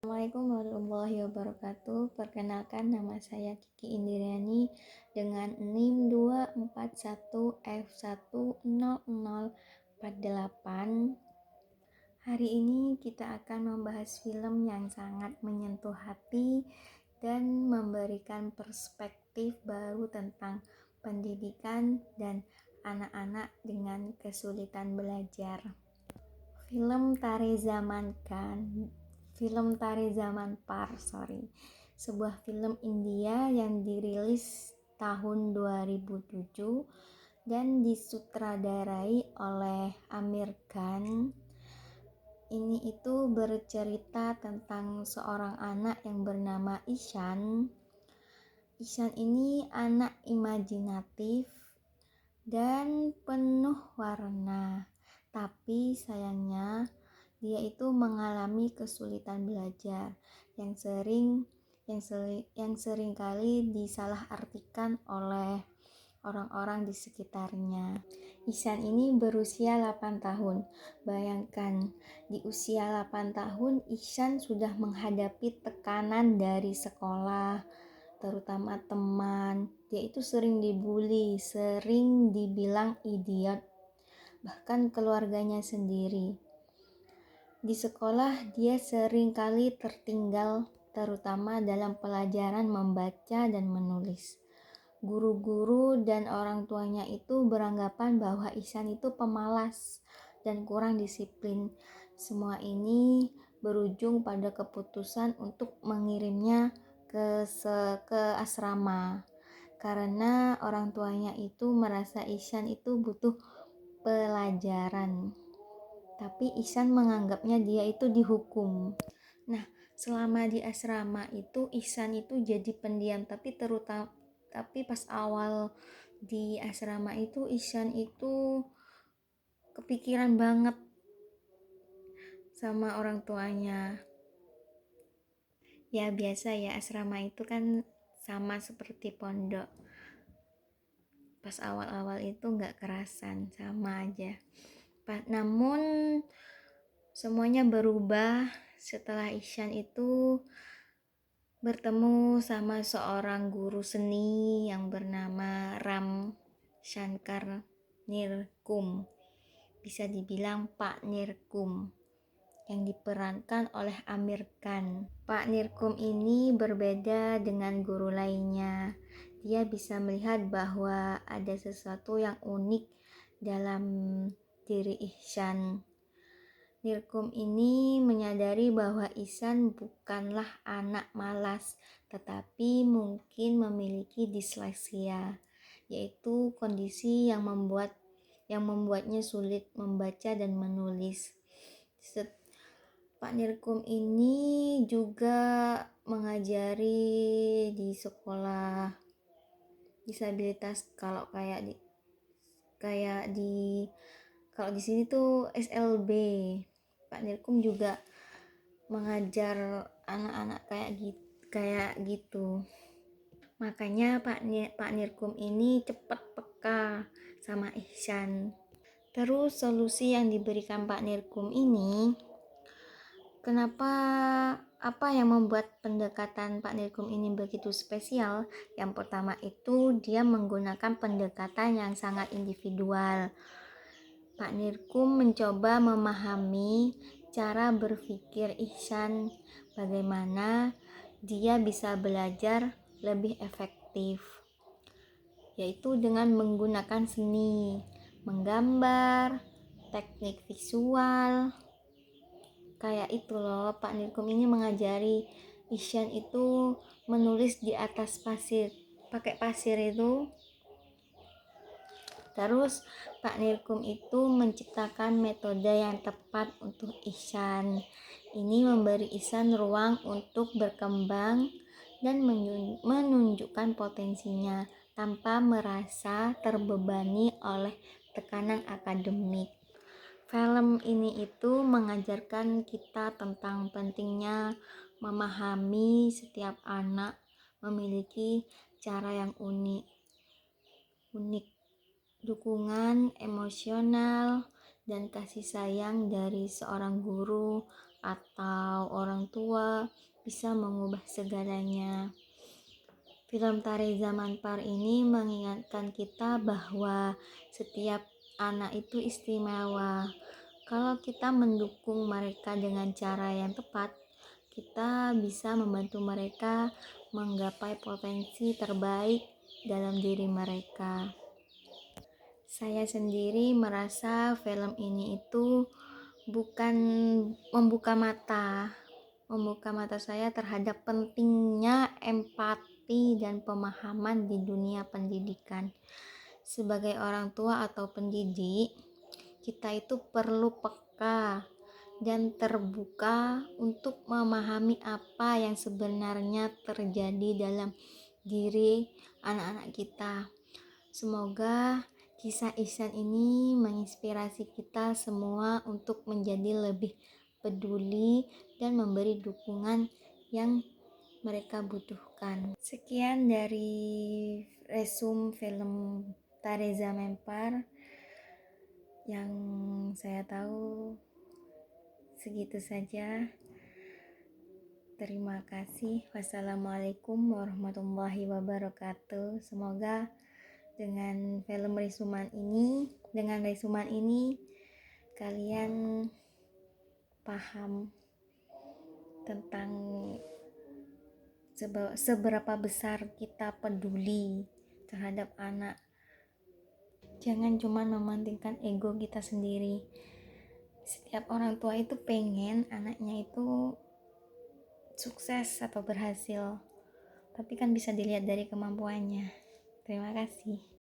Assalamualaikum warahmatullahi wabarakatuh. Perkenalkan, nama saya Kiki Indriani dengan NIM 241F10048. Hari ini kita akan membahas film yang sangat menyentuh hati dan memberikan perspektif baru tentang pendidikan dan anak-anak dengan kesulitan belajar. Film Tari Zaman Par, sebuah film India yang dirilis tahun 2007 dan disutradarai oleh Amir Khan. Ini itu bercerita tentang seorang anak yang bernama Ishan. Ishan ini anak imajinatif dan penuh warna. Tapi sayangnya dia itu mengalami kesulitan belajar yang sering kali disalahartikan oleh orang-orang di sekitarnya. Ihsan ini berusia 8 tahun. Bayangkan, di usia 8 tahun Ihsan sudah menghadapi tekanan dari sekolah, terutama teman. Dia itu sering dibully, sering dibilang idiot, bahkan keluarganya sendiri. Di sekolah dia sering kali tertinggal, terutama dalam pelajaran membaca dan menulis. Guru-guru dan orang tuanya itu beranggapan bahwa Ihsan itu pemalas dan kurang disiplin. Semua ini berujung pada keputusan untuk mengirimnya ke asrama, karena orang tuanya itu merasa Ihsan itu butuh pelajaran. Tapi Ihsan menganggapnya dia itu dihukum. Nah, selama di asrama itu Ihsan itu jadi pendiam, tapi pas awal di asrama itu Ihsan itu kepikiran banget sama orang tuanya. Ya biasa ya, asrama itu kan sama seperti pondok. Pas awal-awal itu gak kerasan, sama aja. Namun semuanya berubah setelah Ihsan itu bertemu sama seorang guru seni yang bernama Ram Shankar Nirkum, bisa dibilang Pak Nirkum, yang diperankan oleh Amir Khan. Pak Nirkum ini berbeda dengan guru lainnya. Dia bisa melihat bahwa ada sesuatu yang unik dalam diri Ihsan. Nirkum ini menyadari bahwa Ihsan bukanlah anak malas, tetapi mungkin memiliki disleksia, yaitu kondisi yang membuatnya sulit membaca dan menulis. Pak Nirkum ini juga mengajari di sekolah disabilitas, kalau di sini tuh SLB. Pak Nirkum juga mengajar anak-anak kayak gitu. Makanya Pak Nirkum ini cepat peka sama Ihsan. Terus solusi yang diberikan Pak Nirkum ini, apa yang membuat pendekatan Pak Nirkum ini begitu spesial? Yang pertama itu dia menggunakan pendekatan yang sangat individual. Pak Nirkum mencoba memahami cara berpikir Ihsan, bagaimana dia bisa belajar lebih efektif, yaitu dengan menggunakan seni, menggambar, teknik visual. Kayak itu loh, Pak Nirkum ini mengajari Ihsan itu menulis di atas pasir, pakai pasir itu. Terus Pak Nirkum itu menciptakan metode yang tepat untuk Ihsan. Ini memberi Ihsan ruang untuk berkembang dan menunjukkan potensinya tanpa merasa terbebani oleh tekanan akademik. Film ini itu mengajarkan kita tentang pentingnya memahami setiap anak memiliki cara yang unik. Dukungan emosional dan kasih sayang dari seorang guru atau orang tua bisa mengubah segalanya. Film Tari Zaman Par ini mengingatkan kita bahwa setiap anak itu istimewa. Kalau kita mendukung mereka dengan cara yang tepat, kita bisa membantu mereka menggapai potensi terbaik dalam diri mereka. Saya sendiri merasa film ini itu bukan membuka mata saya terhadap pentingnya empati dan pemahaman di dunia pendidikan. Sebagai orang tua atau pendidik, kita itu perlu peka dan terbuka untuk memahami apa yang sebenarnya terjadi dalam diri anak-anak kita. Semoga kisah Ihsan ini menginspirasi kita semua untuk menjadi lebih peduli dan memberi dukungan yang mereka butuhkan. Sekian dari resume film Tareza Mempar yang saya tahu. Segitu saja. Terima kasih. Wassalamualaikum warahmatullahi wabarakatuh. Semoga dengan resuman ini kalian paham tentang seberapa besar kita peduli terhadap anak. Jangan cuma mementingkan ego kita sendiri. Setiap orang tua itu pengen anaknya itu sukses atau berhasil, tapi kan bisa dilihat dari kemampuannya. Terima kasih.